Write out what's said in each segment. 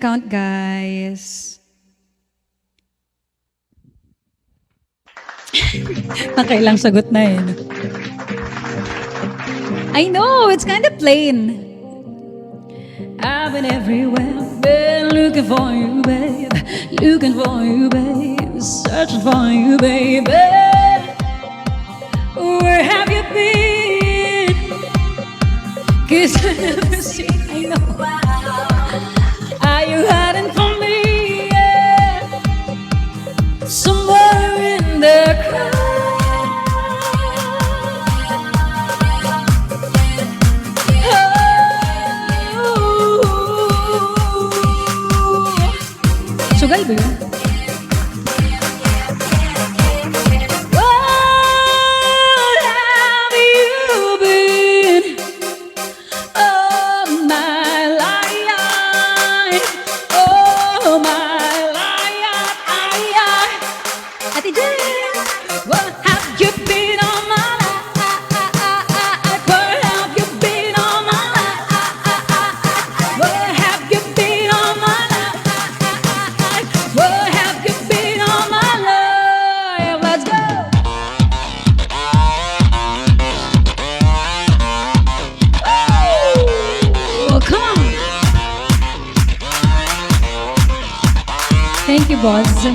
count, guys. Nakailang sagot na eh. I know, it's kind of plain. I've been everywhere, been looking for you, babe. Looking for you, babe. Searching for you, baby. Where have you been? 'Cause I never see, I know. Are you hiding from me? Yeah. Somewhere in the crowd. Sugal ba yun? What have you been? Oh my life. Oh my life. Ate Jen, what have you been on my life? Where have you been on my life? Where have you been on my life? Where have you been all my life? Let's go! Oh, come on! Thank you, boss.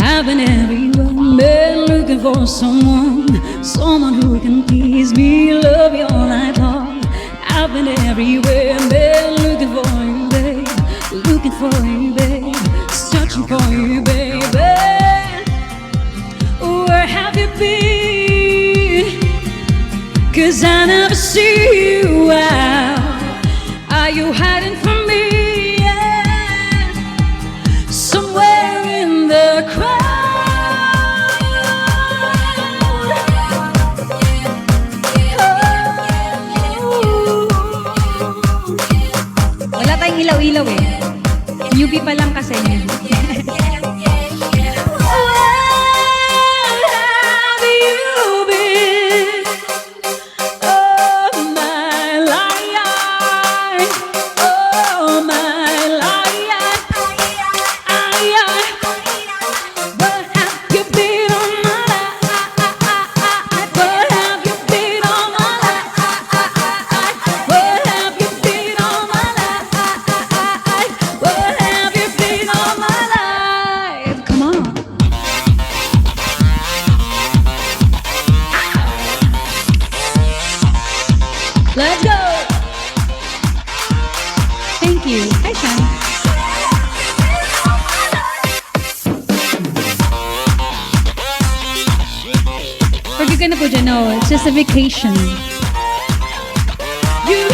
I've been everywhere, been looking for someone who can please me, love you all night long. I've been everywhere, been looking for you, babe. Looking for you, babe. Searching for you, baby. Where have you been? 'Cause I never see you out. Are you hiding from me? Yeah. Somewhere in the crowd. Wala tayong ilaw-ilaw eh. UP pa lang kasi yun. Let's go! Thank you. Hi, Sean. Forgive ka na po dyan, no? It's just a vacation. You...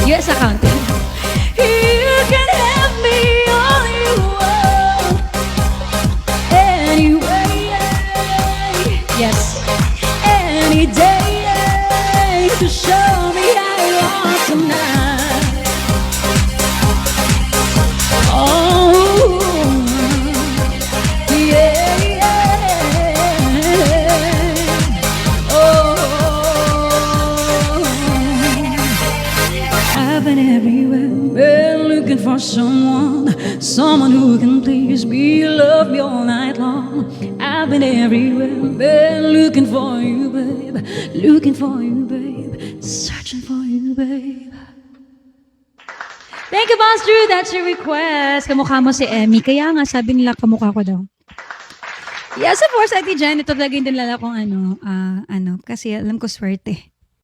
Yes, accounting. You can have me all you want. Anyway, yes, any day to show me how you want tonight. Oh, yeah, yeah. Oh, I've been everywhere, been looking for someone who can please me, love me all night long. I've been everywhere, been looking for you, babe. Looking for you, babe. Searching for you, babe. Thank you, Boss Drew. That's your request. Kamukha mo si Emmy. Kaya nga, sabi nila kamukha ko daw. Yes, of course, Ate Jen. Ito talaga yung dinala kong kasi alam ko swerte.